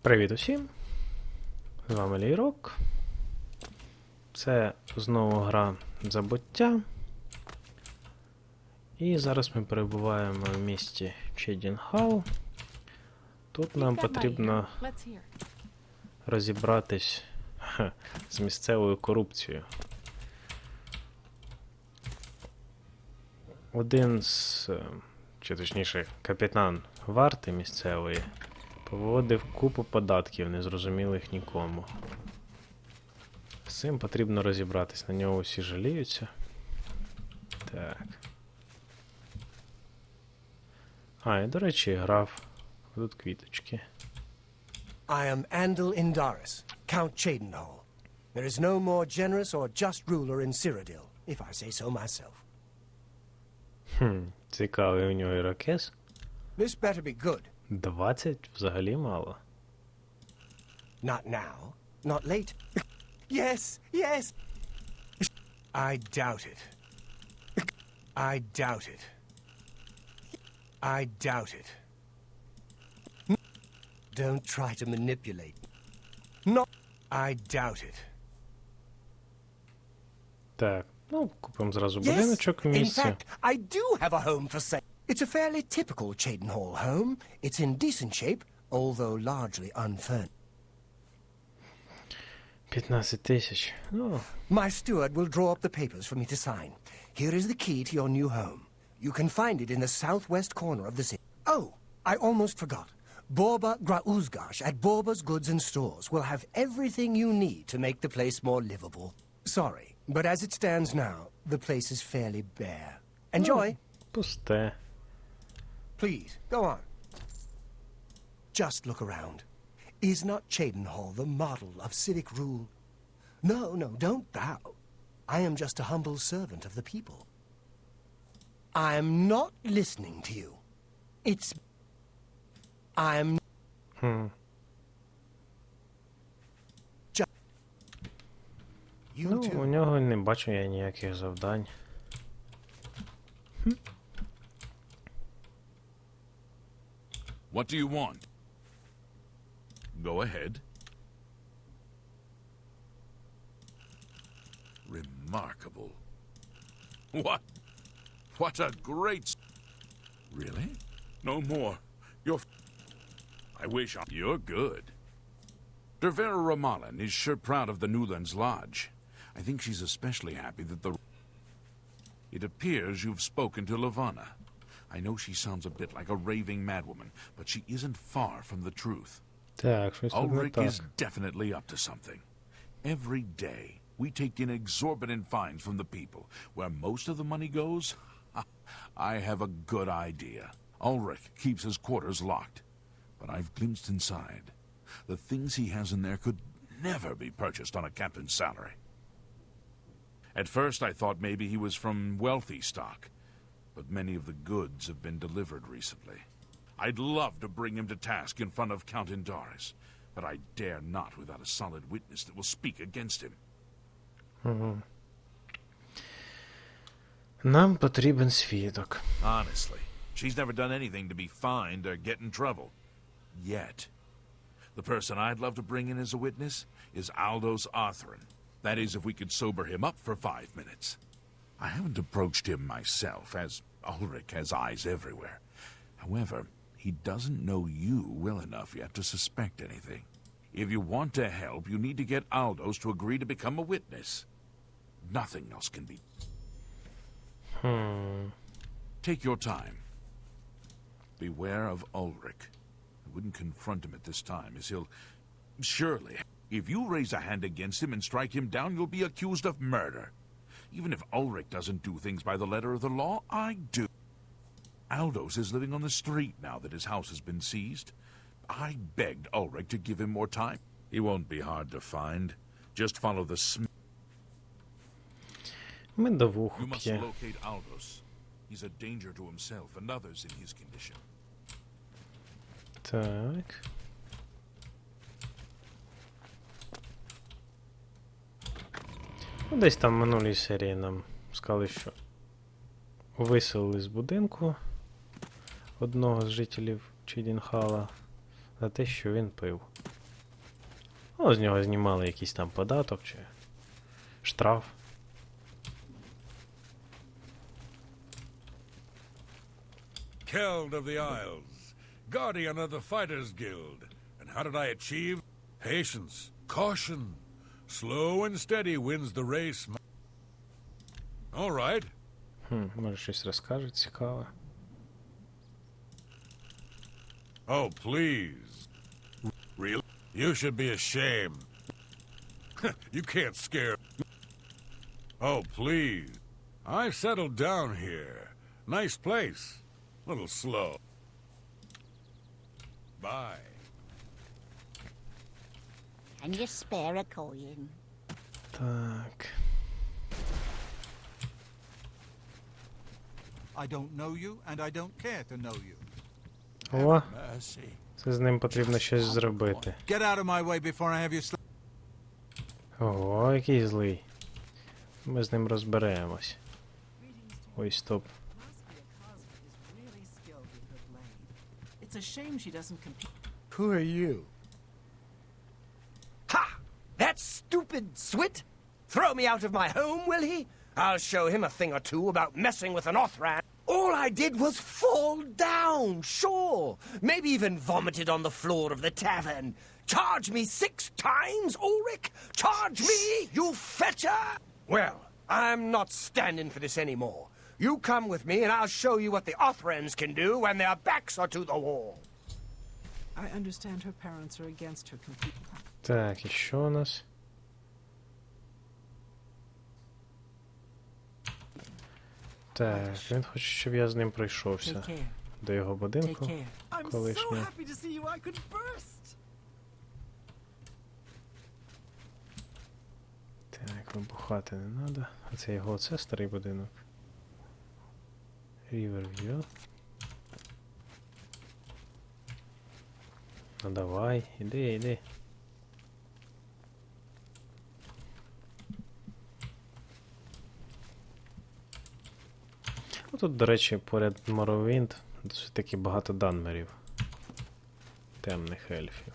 Привіт усім! З вами Лійрок. Це знову гра Забуття. І зараз ми перебуваємо в місті Чейдінхал. Тут нам потрібно розібратись з місцевою корупцією. Один з, чи точніше, капітан варти місцевої поводив купу податків, незрозумілих нікому. З цим потрібно розібратись, на нього всі жаліються. Так. І, до речі, грав. Тут квіточки. I am Andal Indaris, Count Chaidenhall. There is no more generous or just ruler in Cyrodiil, if I say so myself. Цікавий у нього ірокез. This better be good. 20 взагалі мало. Not now, not late. Yes, yes. I doubt it. I doubt it. I doubt it. Don't try to manipulate. No, I doubt it. Так, купимо зразу будиночок в In місці. fact, I do have a home for sale. It's a fairly typical Chaidenhall home. It's in decent shape, although largely unfurnished. 15 тисяч. My steward will draw up the papers for me to sign. Here is the key to your new home. You can find it in the southwest corner of the city. Oh, I almost forgot. Borba Grauzgash at Borba's Goods and Stores will have everything you need to make the place more livable. Sorry, but as it stands now, the place is fairly bare. Enjoy. Пусте. Please, go on. Just look around. Is not Chaidenhall the model of civic rule? No, don't bow. I am just a humble servant of the people. I am not listening to you. It's... I am... You У too. нього не бачу я ніяких завдань. What do you want? Go ahead. Remarkable. What a great... Really? No more. I wish You're good. Dervera Ramallan is sure proud of the Newlands Lodge. I think she's especially happy that the... It appears you've spoken to Lavanna. I know she sounds a bit like a raving madwoman, but she isn't far from the truth. Так, щось тут не Ulrich так. is definitely up to something. Every day, we take in exorbitant fines from the people. Where most of the money goes? I have a good idea. Ulrich keeps his quarters locked, but I've glimpsed inside. The things he has in there could never be purchased on a captain's salary. At first, I thought maybe he was from wealthy stock, but many of the goods have been delivered recently. I'd love to bring him to task in front of Count Indaris, but I dare not without a solid witness that will speak against him. Нам потрібен свідок. Honestly, she's never done anything to be fined or get in trouble. Yet. The person I'd love to bring in as a witness is Aldos Arthrin. That is, if we could sober him up for 5 minutes. I haven't approached him myself, as Ulrich has eyes everywhere. However, he doesn't know you well enough yet to suspect anything. If you want to help, you need to get Aldos to agree to become a witness. Nothing else can be... Take your time. Beware of Ulrich. I wouldn't confront him at this time, as he'll... Surely, if you raise a hand against him and strike him down, you'll be accused of murder. Even if Ulrich doesn't do things by the letter of the law, I do. Aldos is living on the street now that his house has been seized. I begged Ulrich to give him more time. He won't be hard to find. Just follow the Медовуху You must п'є. locate Aldos. He's a danger to himself and others in his condition. Так. Десь там в минулій серії нам сказали, що виселили з будинку одного з жителів Чейдінхала за те, що він пив. О, з нього знімали якийсь там податок чи штраф. Keld of the Isles, guardian of the Fighters Guild. And how did I achieve? Patience, caution. Slow and steady wins the race. All right. Може щось розкаже цікаве. Oh, please. Really? You should be ashamed. You can't scare. Oh, please. I settled down here. Nice place. Little slow. Bye. Can you spare a coin? Так. I don't know you, and I don't care to know you. О, Mercy. це з ним потрібно щось зробити. Get out of my way before I have you Ого, який злий. Ми з ним розберемось. Ой, стоп. It's a shame she doesn't compete. Who are you? Ha! That stupid Swit? Throw me out of my home, will he? I'll show him a thing or two about messing with an Othran. All I did was fall down, sure. Maybe even vomited on the floor of the tavern. Charge me 6 times, Ulrich? Charge me, you fetcher? Well, I'm not standing for this anymore. You come with me and I'll show you what the Othrans can do when their backs are to the wall. I understand her parents are against her competing. Так, і що у нас? Так, він хоче, щоб я з ним пройшовся Take care. до його Take будинку. care. I'm so Колишнє. happy to see you. I could burst. Так, вибухати не треба. А це його оце старий будинок. Riverview. Ну давай, іди, іди. Ну, тут, до речі, поряд Моровінд досить таки багато данмерів. Темних ельфів.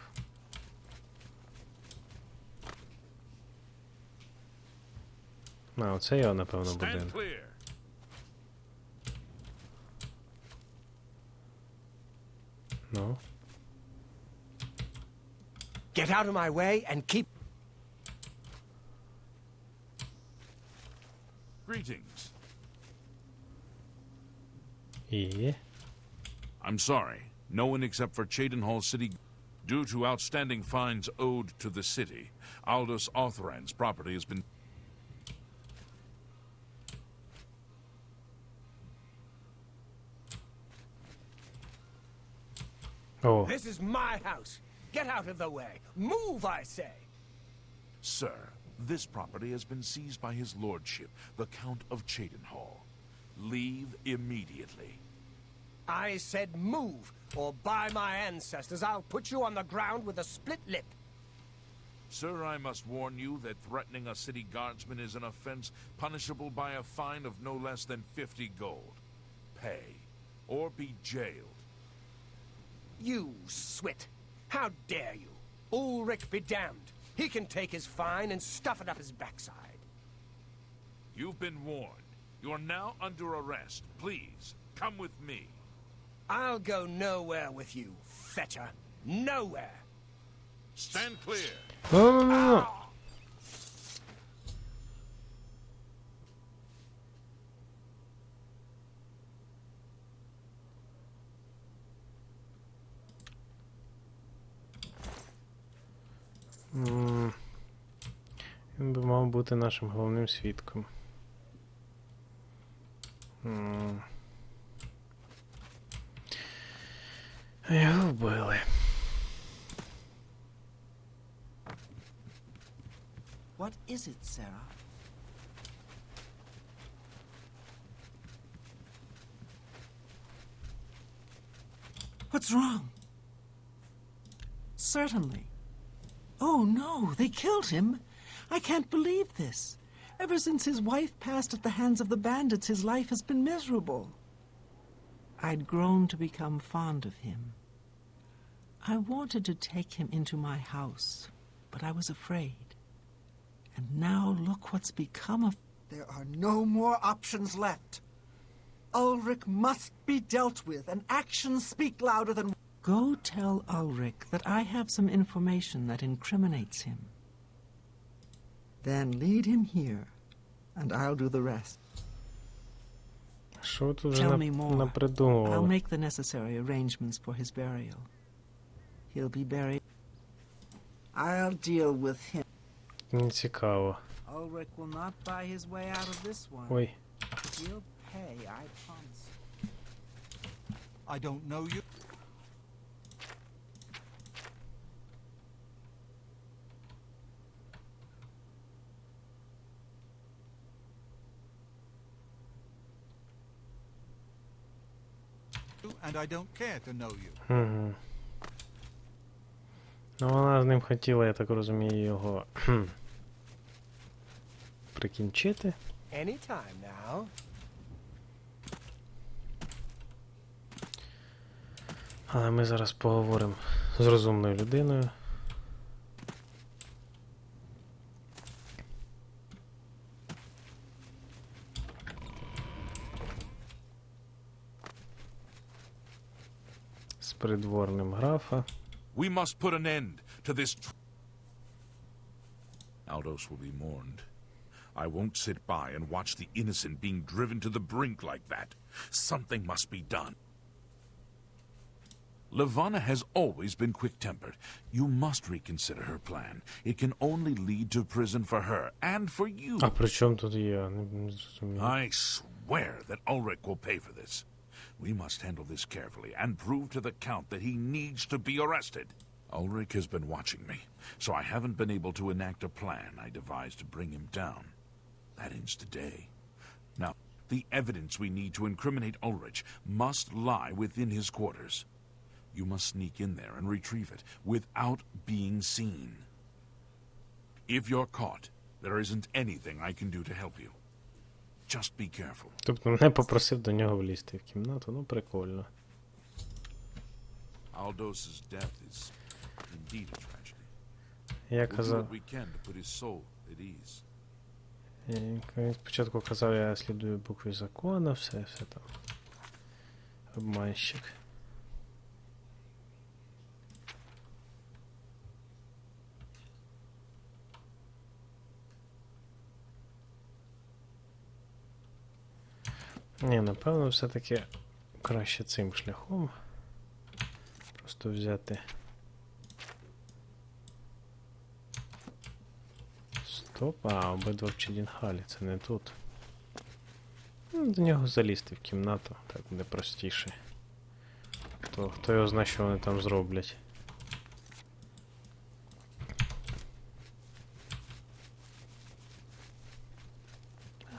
А, оце його, напевно, Stand будинок. clear. Ну. Get out of my way and keep... Greetings. І... I'm sorry. No one except for Cheydinhall City. Due to outstanding fines owed to the city, Aldous Othran's property has been... О, This is my house. Get out of the way. Move, I say. Sir, this property has been seized by his lordship, the Count of Cheydinhall. Leave immediately. I said move, or by my ancestors, I'll put you on the ground with a split lip. Sir, I must warn you that threatening a city guardsman is an offense punishable by a fine of no less than 50 gold. Pay, or be jailed. You swit. How dare you? Ulrich be damned. He can take his fine and stuff it up his backside. You've been warned. You are now under arrest. Please, come with me. I'll go nowhere with you, fetcher. Nowhere. Stand clear. ну. Він би мав бути нашим головним свідком. Його вбили. What is it, Sarah? What's wrong? Certainly. Oh no, they killed him. I can't believe this. Ever since his wife passed at the hands of the bandits, his life has been miserable. I'd grown to become fond of him. I wanted to take him into my house, but I was afraid. And now look what's become of... There are no more options left. Ulrich must be dealt with, and actions speak louder than... Go tell Ulrich that I have some information that incriminates him. Then lead him here, and I'll do the rest. Що ви тут вже Tell me more. I'll напридумували? make the necessary arrangements for his burial. He'll be buried. I'll deal with him. Мені цікаво. Ulrich will not buy his way out of this one. Ой. He'll pay, I promise. I don't know you. And I don't care to know you. Угу. Ну, вона з ним хотіла, я так розумію, його прикінчити. Anytime now. Але ми зараз поговоримо з розумною людиною. З придворним графа. We must put an end to this. Aldos will be mourned. I won't sit by and watch the innocent being driven to the brink like that. Something must be done. Levana has always been quick-tempered. You must reconsider her plan. It can only lead to prison for her and for you. А при чому тут я? Не зрозумів. I swear that Ulrich will pay for this. We must handle this carefully and prove to the Count that he needs to be arrested. Ulrich has been watching me, so I haven't been able to enact a plan I devised to bring him down. That ends today. Now, the evidence we need to incriminate Ulrich must lie within his quarters. You must sneak in there and retrieve it without being seen. If you're caught, there isn't anything I can do to help you. Just be careful. Тобто мене попросив до нього влізти в кімнату, ну прикольно. Aldos's death is indeed a tragedy. Я We'll do казав, what we can to put his soul at ease. він спочатку казав, я слідую букві закону, все там. Обманщик. Ні, напевно, все-таки краще цим шляхом. Просто взяти. Стоп, обидва в Чедінхалі, це не тут. Ну, до нього залізти в кімнату, так буде простіше. Хто його знає, що вони там зроблять.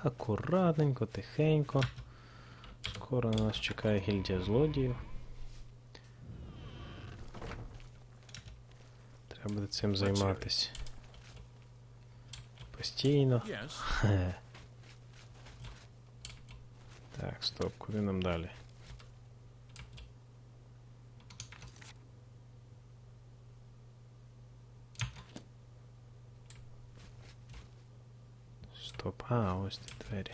Акуратненько, тихенько. Скоро на нас чекає гільдія злодіїв. Треба буде цим займатися. Постійно. Так, стоп, куди нам далі? Стоп, ось ті двері.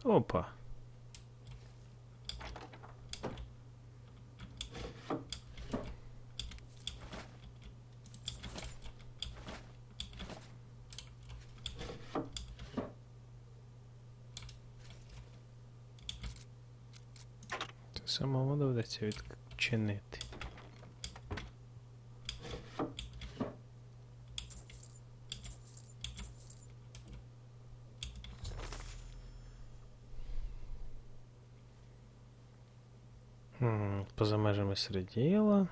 Опа. Це самому доведеться відчинити. Поза межами середіла.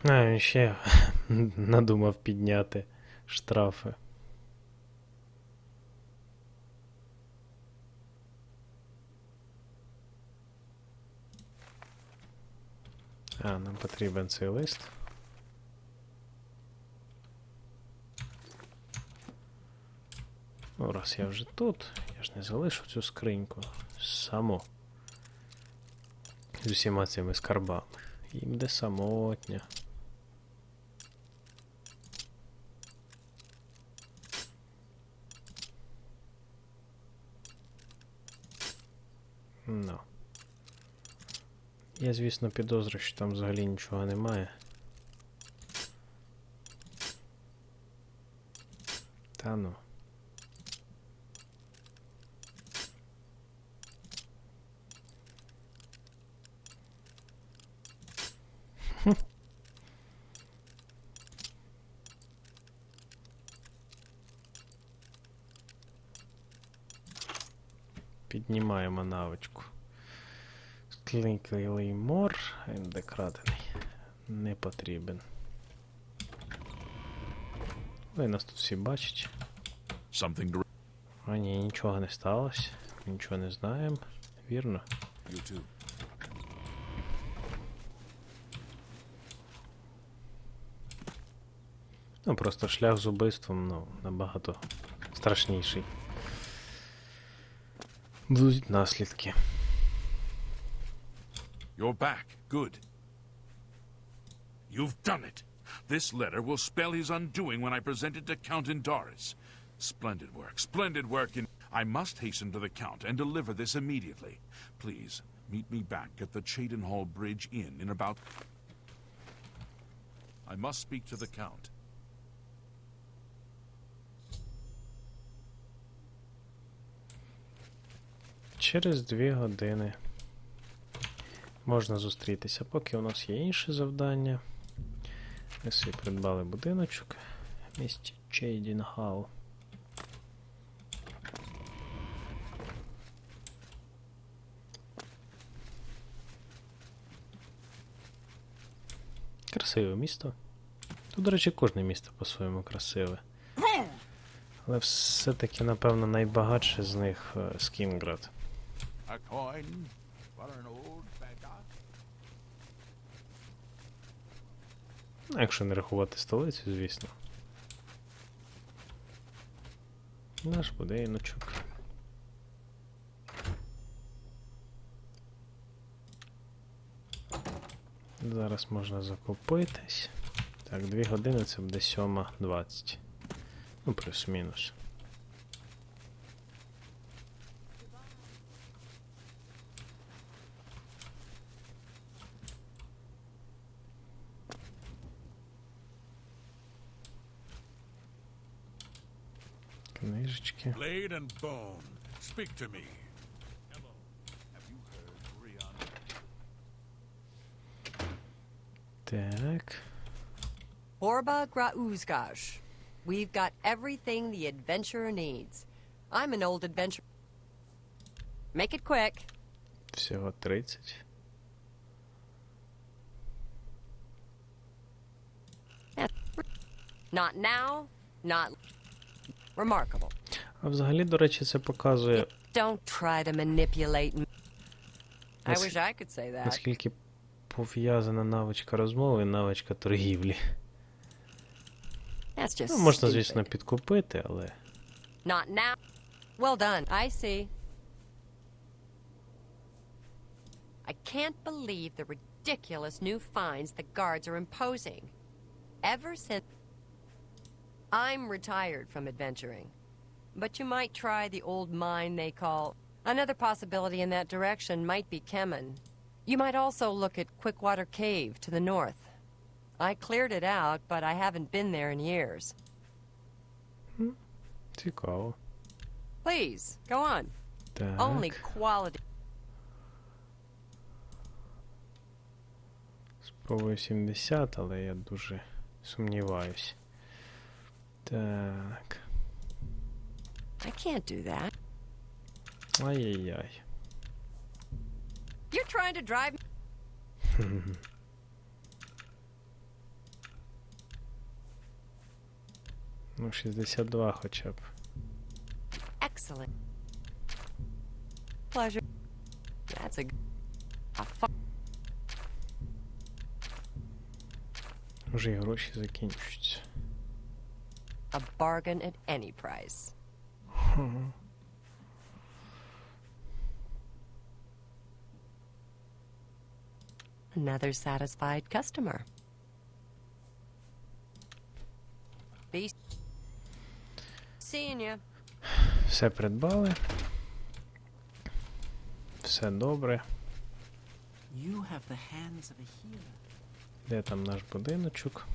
А, він ще надумав підняти штрафи. А, нам потрібен цей лист. Ну, раз я вже тут, я ж не залишу цю скриньку саму. З усіма цими скарбами. Їм де самотня. Ну. Я, звісно, підозрюю, що там взагалі нічого немає. Та ну. Піднімаємо навичку. Скликалий мор, декрадений. Не потрібен. Ви нас тут всі бачать. Something to... А ні, нічого не сталося. Нічого не знаємо. Вірно? You too. Ну, просто шлях з убивством, ну, набагато страшніший. Будуть наслідки. You're back. Good. You've done it. This letter will spell his undoing when I present it to Count Indaris. Splendid work. Splendid work. I must hasten to the Count and deliver this immediately. Please, meet me back at the Chadenhall Bridge Inn in about... I must speak to the Count. Через 2 години можна зустрітися, поки у нас є інші завдання. Ми собі придбали будиночок в місті Чейдінгал. Красиве місто. Тут, до речі, кожне місто по-своєму красиве. Але все-таки, напевно, найбагатше з них Скінград. A coin for an old beggar. Ну, якщо не рахувати столицю, звісно. Наш будиночок. Зараз можна закупитись. Так, 2 години це буде 7:20. Ну, плюс-мінус. Книжечки. Blade and bone. Speak to me. Так. Borba Grauzgaj. We've got everything the adventurer needs. I'm an old adventurer. Make it quick. Всього 30. Not now, not remarkable. А взагалі, до речі, це показує, Don't try to manipulate me. I Нас- wish I could say that. наскільки пов'язана навичка розмови і навичка торгівлі. That's just Ну, можна, stupid. звісно, підкупити, але... Not now. Well done. I see. I can't believe the ridiculous new fines the guards are imposing. Ever since... I'm retired from adventuring. But you might try the old mine they call... Another possibility in that direction might be Kemen. You might also look at Quickwater Cave to the north. I cleared it out, but I haven't been there in years. Цікаво. Please, go on. Так. Only quality. Спробую 70, але я дуже сумніваюсь. Так. I can't do that. Ай-яй-яй. You're trying to drive me. Ну, 62 хоча б. Excellent. Pleasure. That's a fun. Вже і гроші закінчуються. A bargain at any price. Another satisfied customer. Be seeing ya. Все придбали. Все добре. You have the hands of a healer. Де там наш будиночок?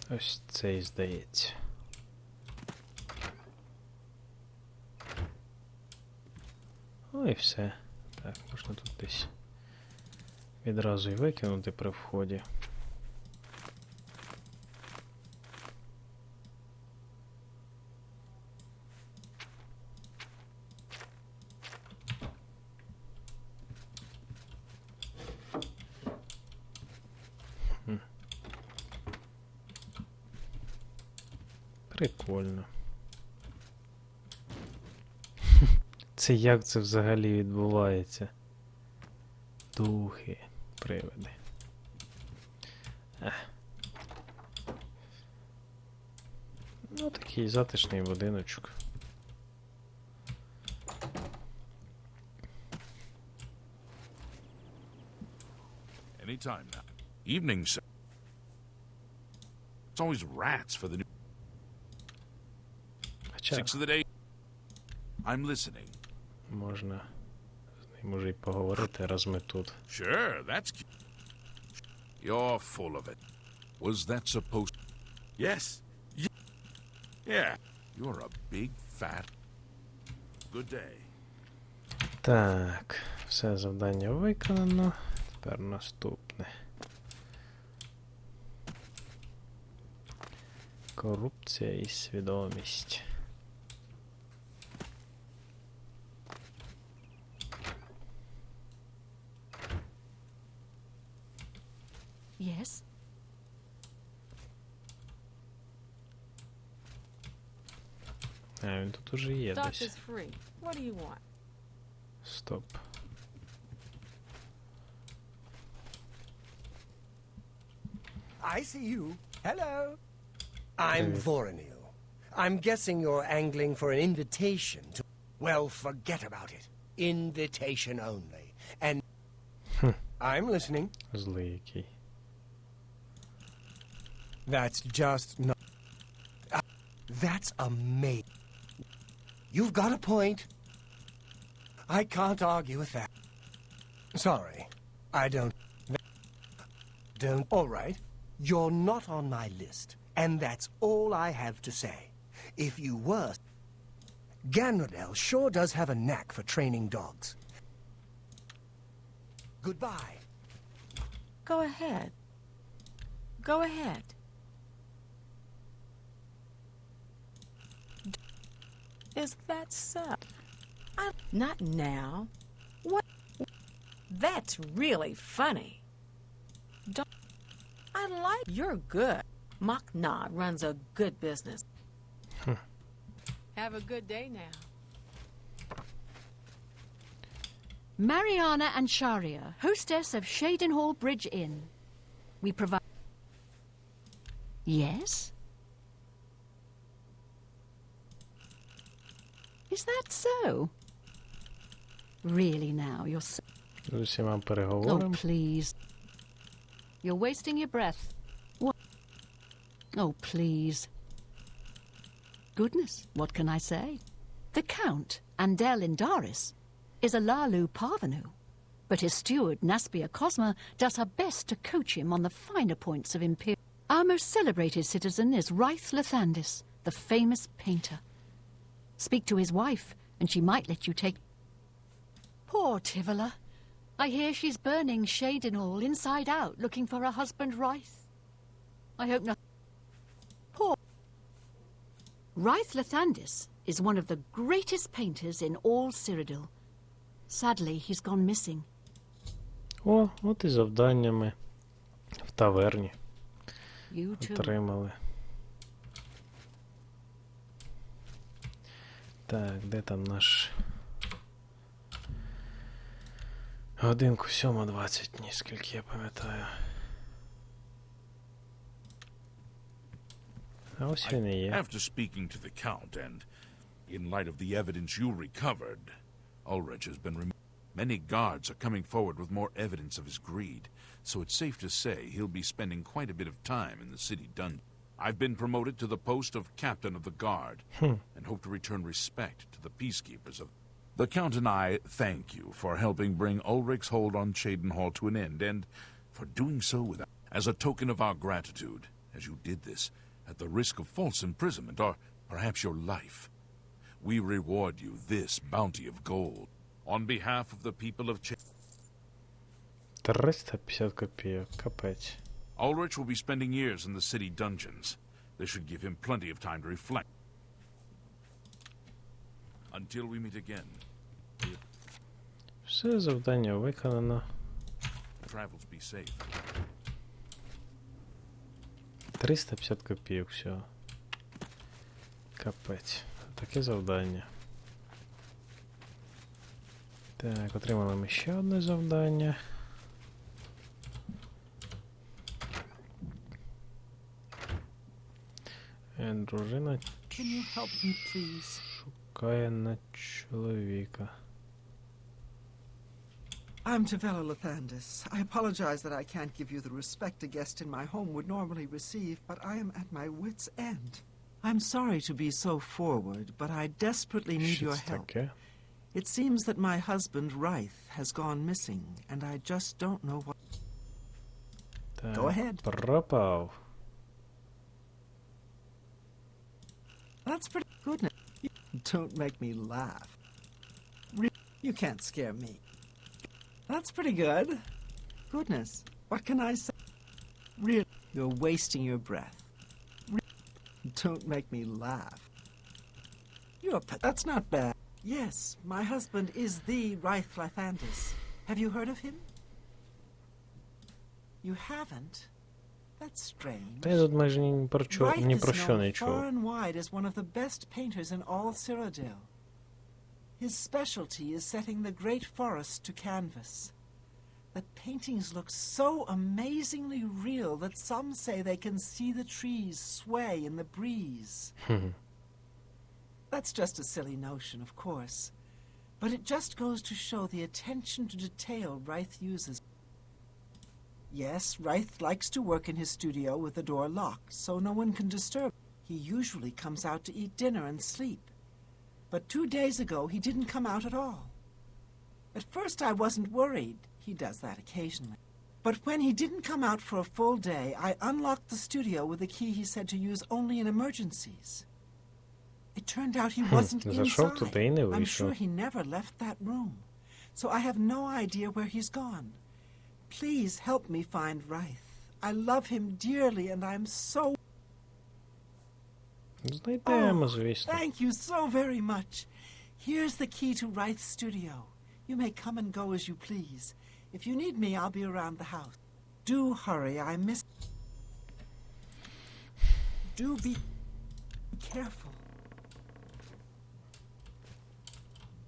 Ось цей, здається. Ну і все. Так, можна тут десь відразу і викинути при вході. Прикольно. Це як це взагалі відбувається? Духи, привиди. Ну, такий затишний будиночок. Anytime now. Evening, sir. It's always rats for the new Хоча 6 of the day. I'm listening. можна з ним уже й поговорити, раз ми тут. Sure, that's cute. You're full of it. Was that supposed... Yes. Yeah. You're a big fat... Good day. Так, все завдання виконано. Тепер наступне. Корупція і свідомість. Yes? А, він тут уже є Doctor's десь. free. What do you want? Стоп. I see you. Hello. I'm Hey. Voronil. I'm guessing you're angling for an invitation to... Well, forget about it. Invitation only. And... I'm listening. Злий який. That's just not... That's amazing. You've got a point. I can't argue with that. Sorry. I don't... All right. You're not on my list. And that's all I have to say. If you were... Ganradel sure does have a knack for training dogs. Goodbye. Go ahead. Go ahead. Is that so? Not now. What? That's really funny. Don't... I like... You're good. Makna runs a good business. Have a good day now. Mariana and Sharia, hostess of Shadenhall Bridge Inn. We provide... Yes? Is that so? Really now, you're so... З усіма Oh, переговорами. please. You're wasting your breath. What? Oh, please. Goodness, what can I say? The Count, Andel Indaris, is a Lalu parvenu, but his steward, Naspia Cosma, does her best to coach him on the finer points of imperial... Our most celebrated citizen is Raith Lathandis, the famous painter. Speak to his wife, and she might let you take... Poor Tivola. I hear she's burning Shadenhall inside out, looking for her husband Raith. I hope not... Poor... Raith Lathandis is one of the greatest painters in all Cyrodiil. Sadly, he's gone missing. О, от і завданнями в таверні. You too. Отримали. Так, де там наш... Годинку 7:20, ніскільки я пам'ятаю. А ось він і є. After speaking to the Count and in light of the evidence you recovered, Ulrich has been removed. Many guards are coming forward with more evidence of his greed, so it's safe to say he'll be spending quite a bit of time in the city dungeon. I've been promoted to the post of captain of the guard and hope to return respect to the peacekeepers of... The Count and I thank you for helping bring Ulrich's hold on Cheydinhal to an end, and for doing so without... As a token of our gratitude, as you did this, at the risk of false imprisonment, or perhaps your life, we reward you this bounty of gold. On behalf of the people of 350 копійок, капець. Ulrich will be spending years in the city dungeons. This should give him plenty of time to reflect. Until we meet again. Все, завдання виконано. Travels be safe. 350 копійок всього. Капець. Таке завдання. Так, отримали ми ще одне завдання. Дружина Can you help me, please? шукає на чоловіка. I'm Tavella Lathandis. I apologize that I can't give you the respect a guest in my home would normally receive, but I am at my wit's end. I'm sorry to be so forward, but I desperately need Що your це help. таке? It seems that my husband, Reith, has gone missing, and I just don't know what... Так, Go ahead. пропав. That's pretty... Goodness. Don't make me laugh. You can't scare me. That's pretty good. Goodness. What can I say? Really? You're wasting your breath. Don't make me laugh. That's not bad. Yes, my husband is the Reith Lathandis. Have you heard of him? You haven't? That's strange. Та я тут майже ні про Reith що is не known чув. far and wide as one of the best painters in all Cyrodiil. His specialty is setting the great forest to canvas. The paintings look so amazingly real that some say they can see the trees sway in the breeze. That's just a silly notion, of course. But it just goes to show the attention to detail Reith uses. Yes, Reith likes to work in his studio with the door locked, so no one can disturb. He usually comes out to eat dinner and sleep. But 2 days ago, he didn't come out at all. At first, I wasn't worried. He does that occasionally. But when he didn't come out for a full day, I unlocked the studio with a key he said to use only in emergencies. It turned out he wasn't Зайшов туди і не inside. I'm sure вийшов. he never left that room. So I have no idea where he's gone. Please help me find Reith. I love him dearly and I'm so... Знайдемо, звісно. Thank you so very much. Here's the key to Reith's studio. You may come and go as you please. If you need me, I'll be around the house. Do hurry, I miss... Do be careful.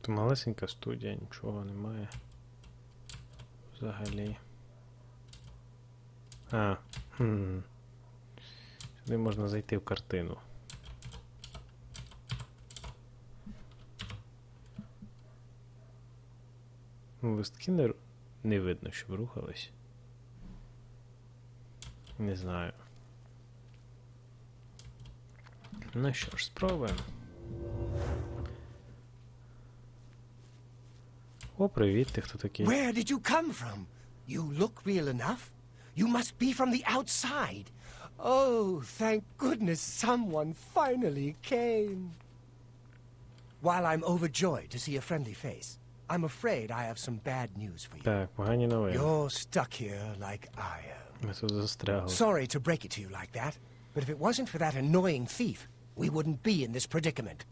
Тут малесенька студія, нічого немає. Взагалі. Сюди можна зайти в картину. Листки не видно, щоб рухались. Не знаю. Ну що ж, спробуємо. О, привіт, ти хто такий? Where did you come from? You look real enough. You must be from the outside. Oh, thank goodness someone finally came. While I'm overjoyed to see a friendly face, I'm afraid I have some bad news for you. Так, погані новини. You're stuck here like I am. Ми тут застрягли. Sorry to break it to you like that, but if it wasn't for that annoying thief, we wouldn't be in this predicament.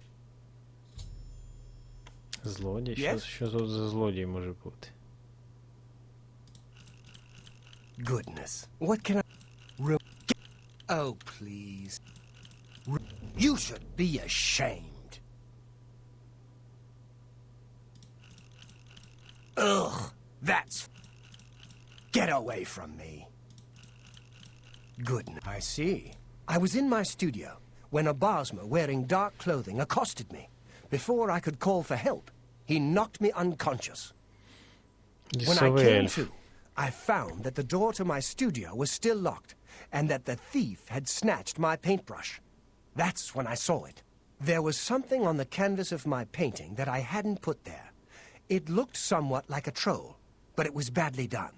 Злодій? Yes? Що тут за злодій може бути? Goodness. What can I... Oh, please. You should be ashamed. Ugh, that's... Get away from me. Good. I see. I was in my studio when a Bosmer wearing dark clothing accosted me. Before I could call for help, he knocked me unconscious. When I came to, I found that the door to my studio was still locked and that the thief had snatched my paintbrush. That's when I saw it. There was something on the canvas of my painting that I hadn't put there. It looked somewhat like a troll, but it was badly done.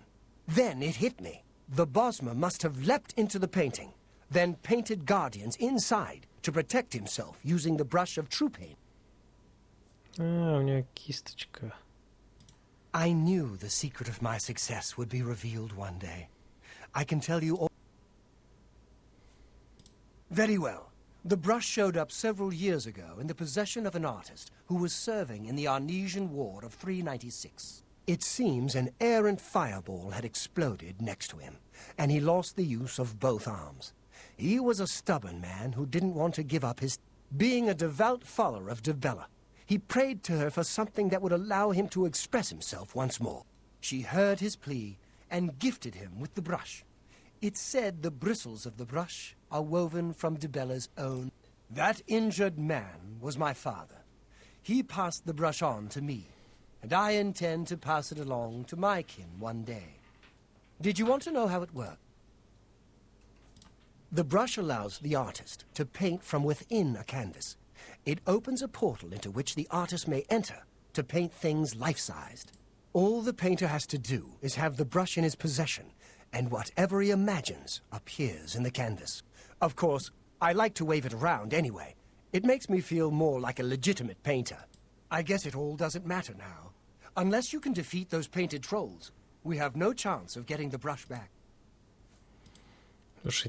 Then it hit me. The Bosmer must have leapt into the painting, then painted guardians inside to protect himself using the brush of true paint. У нее кисточка. I knew the secret of my success would be revealed one day. I can tell you all. Very well. The brush showed up several years ago in the possession of an artist who was serving in the Arnesian War of 396. It seems an errant fireball had exploded next to him, and he lost the use of both arms. He was a stubborn man who didn't want to give up his... Being a devout follower of Dibella, he prayed to her for something that would allow him to express himself once more. She heard his plea and gifted him with the brush. It's said the bristles of the brush are woven from Dibella's own. That injured man was my father. He passed the brush on to me, and I intend to pass it along to my kin one day. Did you want to know how it works? The brush allows the artist to paint from within a canvas. It opens a portal into which the artist may enter to paint things life-sized. All the painter has to do is have the brush in his possession, and whatever he imagines appears in the canvas. Of course, I like to wave it around anyway. It makes me feel more like a legitimate painter. I guess it all doesn't matter now. Unless you can defeat those painted trolls, we have no chance of getting the brush back.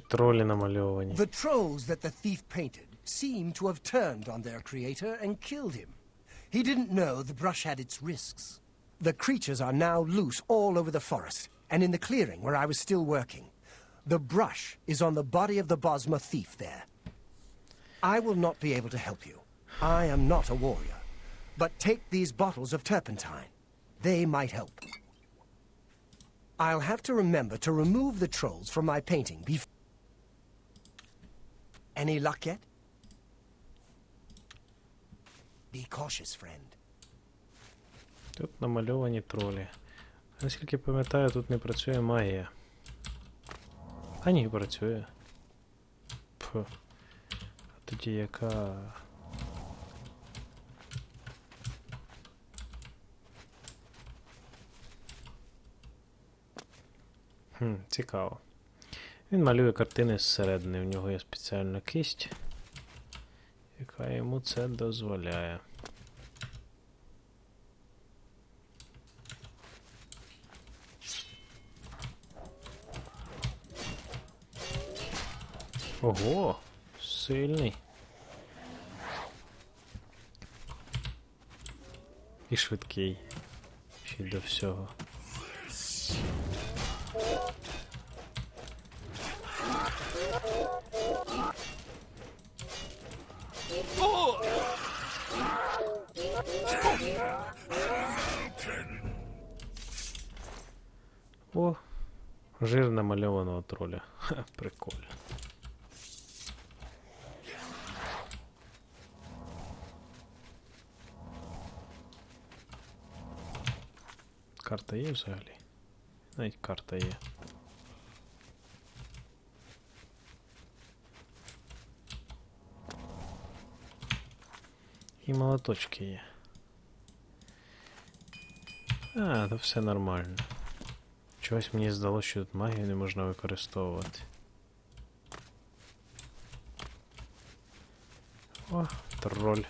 Тролі намальовані. The trolls that the thief painted seem to have turned on their creator and killed him. He didn't know the brush had its risks. The creatures are now loose all over the forest, and in the clearing where I was still working. The brush is on the body of the Bosmer thief there. I will not be able to help you. I am not a warrior. But take these bottles of turpentine. They might help. I'll have to remember to remove the trolls from my painting before... Any luck yet? Be cautious, friend. Тут намальовані тролі. Наскільки пам'ятаю, тут не працює магія. А ні, працює. Фу. А тоді яка... Цікаво. Він малює картини зсередини, в нього є спеціальна кисть, яка йому це дозволяє. Ого, сильний. І швидкий. Ще й до всього. О, жир намальованого троля. Ха, прикольно. Карта є взагалі? Навіть карта є. І молоточки є. А, то все нормально. Чогось мені здалося, що тут магію не можна використовувати. О, троль.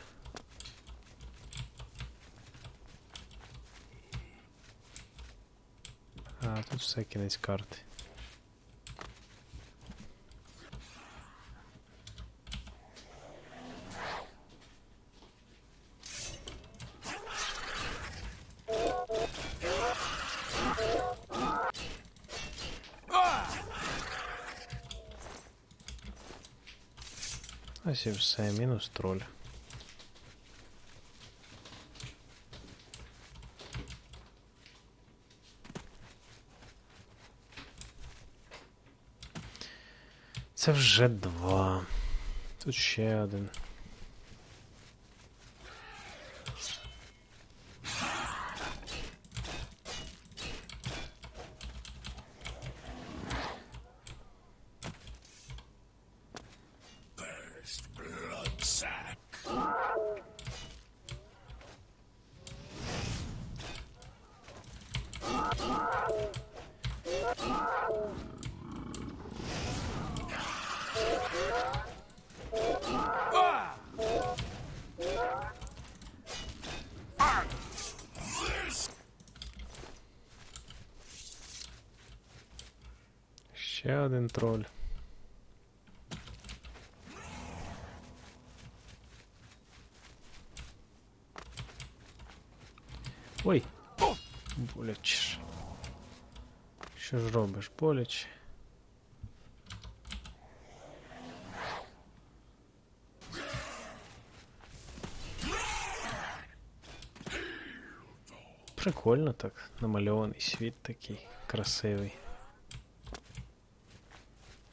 А, тут все, кінець карти. Ось і все, мінус троль. Це вже 2. Тут ще один. Ще один троль. Ой! Боляче. Що ж робиш, боляче? Прикольно так, намальований світ такий красивий.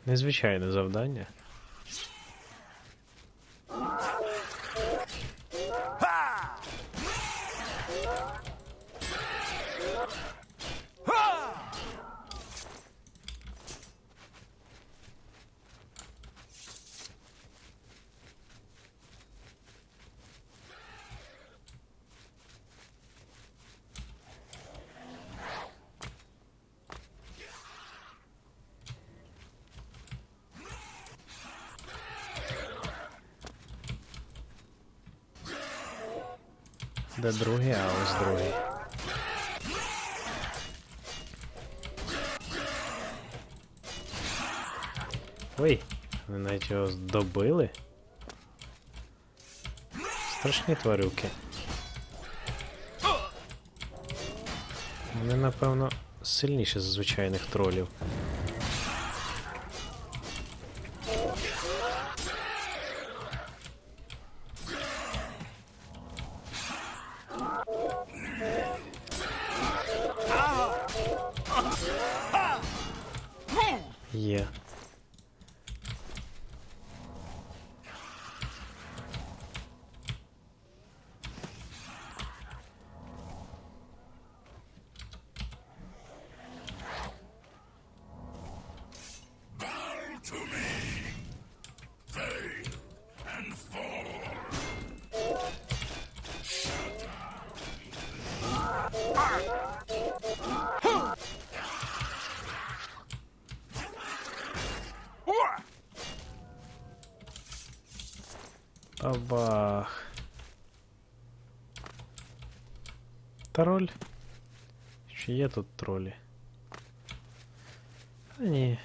Незвичайне завдання. Де другий, а ось другий. Ой, вони навіть його здобили. Страшні тварюки. Вони, напевно, сильніші за звичайних тролів. Є. Бабах. Троль? Чи є тут тролі? А ні.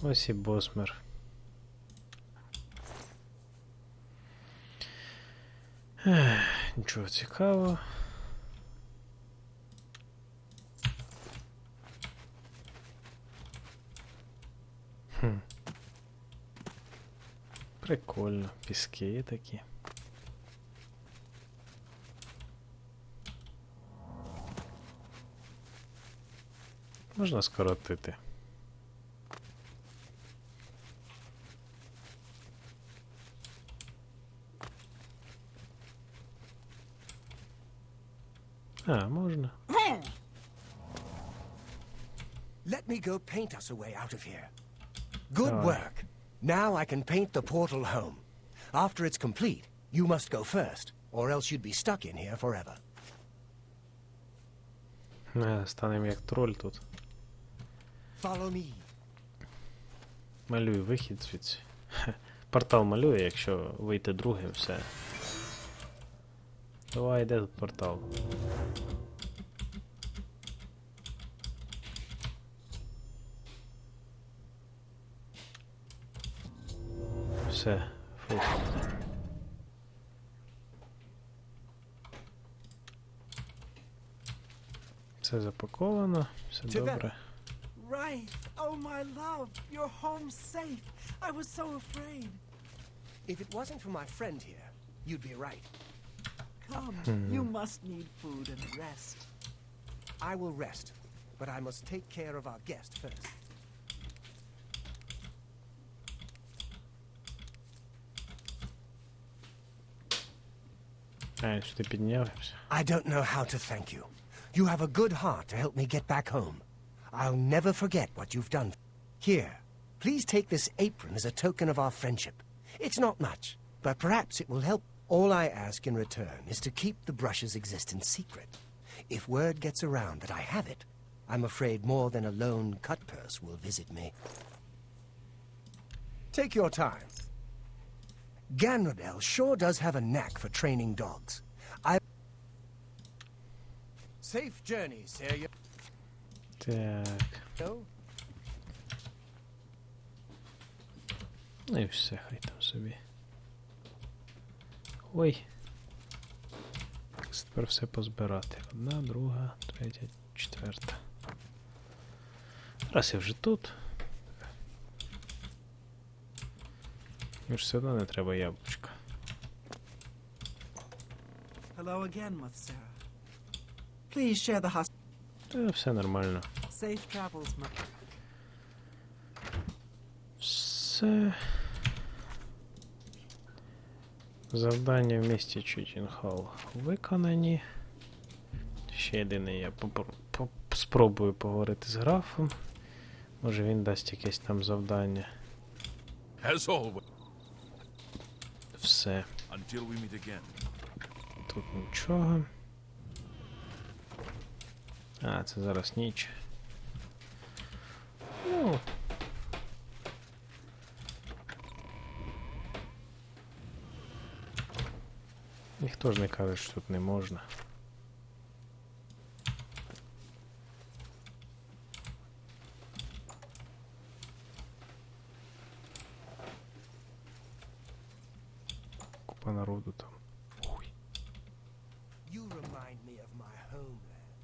Ось і босмер. Нічого цікавого. Прикольно, піски такі. Можна скоротити. А, можна. Let me go paint us a way out of here. Good Aye. work. Now I can paint the portal home. After it's complete, you must go first, or else you'd be stuck in here forever. Станемо як троль тут. Follow me. Малюю вихід звідси. Портал малює, якщо вийти другим, все. Давай, де тут портал? Все, фу. Все запаковано, все добре. Right. Oh, Oh, my love, you're home safe. I was so afraid. If it wasn't for my friend here, you'd be right. Come, you must need food and rest. I will rest, but I must take care of our guest first. Сюди піднявся. I don't know how to thank you. You have a good heart to help me get back home. I'll never forget what you've done. Here, please take this apron as a token of our friendship. It's not much, but perhaps it will help. All I ask in return is to keep the brush's existence secret. If word gets around that I have it, I'm afraid more than a lone cut purse will visit me. Take your time. Ganradel sure does have a knack for training dogs. Safe journey, sir. Так. Go. Ну і все, хай там собі. Ой. Тепер все позбирати. Одна, друга, третя, четверта. Раз я вже тут. Мені ж все одно не треба яблучка. Hello again, Mutsara. Please share the Все нормально. safe travels, Все. Завдання в місті Чудінхол виконані. Ще єдине, я спробую поговорити з графом. Може він дасть якесь там завдання. As always. Все. Until we meet again. Тут нічого. А, це зараз ніч. Ну. Ніхто ж не каже, що тут не можна. Купа народу там. Ой. You remind me of my homeland.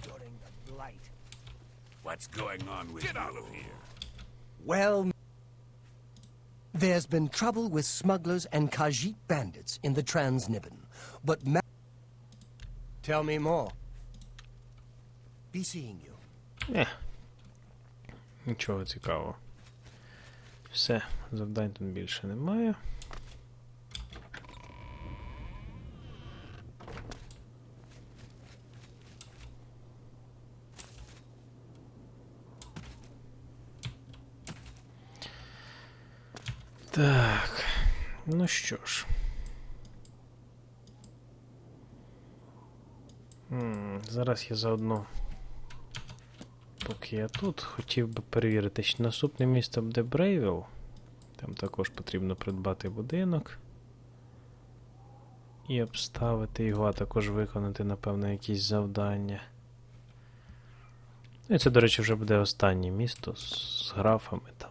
During the Blight. What's going on with you? Get out of here. Well, there's been trouble with smugglers and Khajiit bandits in the Transnibbon, but tell me more. Be seeing you. Нічого цікавого. Все, завдань тут більше немає. Так, ну що ж. Зараз я заодно, поки я тут, хотів би перевірити, що наступне місто буде Брейвіл. Там також потрібно придбати будинок. І обставити його, а також виконати, напевно, якісь завдання. Ну і це, до речі, вже буде останнє місто з графами там.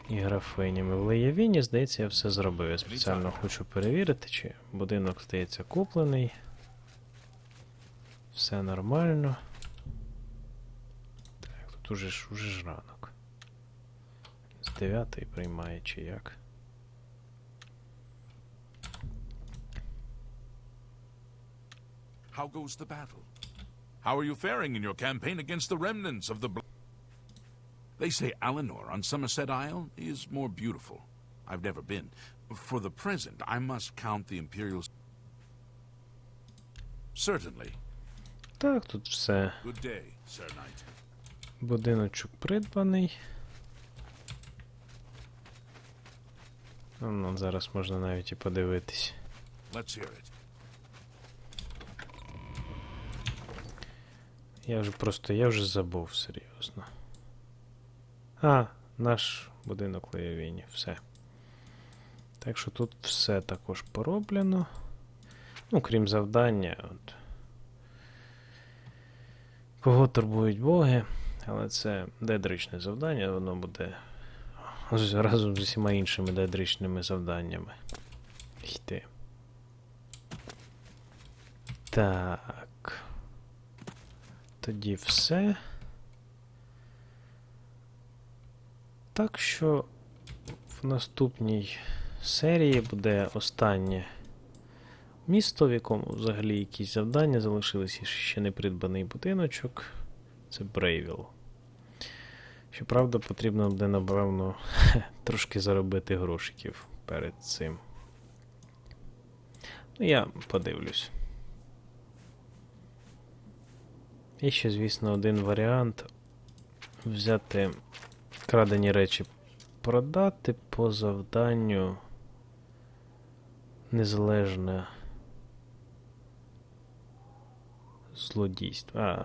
І графинями. В Леєвіні, здається, я все зробив. Я спеціально хочу перевірити, чи будинок, здається, куплений. Все нормально. Так, тут уже ж ранок. З 9-ї приймає, чи як. How goes the battle? How are you faring in your campaign against the remnants of the... They say Alinor on Somerset Isle is more beautiful. I've never been. For the present, I must count the Imperial... Certainly. Так, тут все. Good day, Sir Knight. Будиночок придбаний. Ну, зараз можна навіть і подивитись. Let's hear it. Я вже забув, серйозно. А, наш будинок Леєвіні, все. Так що тут все також пороблено. Ну, крім завдання, от. Кого турбують боги, але це дедричне завдання, воно буде разом з усіма іншими дедричними завданнями йти. Так. тоді все. Так що в наступній серії буде останнє місто, в якому взагалі якісь завдання залишились, і ще не придбаний будиночок. Це Брейвіл. Щоправда, потрібно буде, напевно, трошки заробити грошиків перед цим. Ну, я подивлюсь. І ще, звісно, один варіант взяти крадені речі, продати по завданню незалежне злодійство.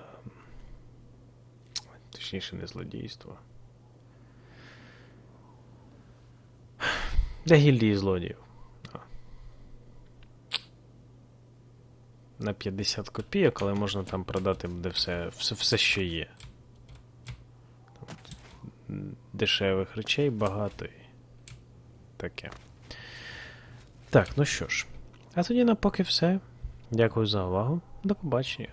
Точніше, не злодійство. Для гільдії злодіїв. На 50 копійок, але можна там продати буде все, що є. Там дешевих речей багато і таке. Так, ну що ж. А тоді на поки все. Дякую за увагу. До побачення.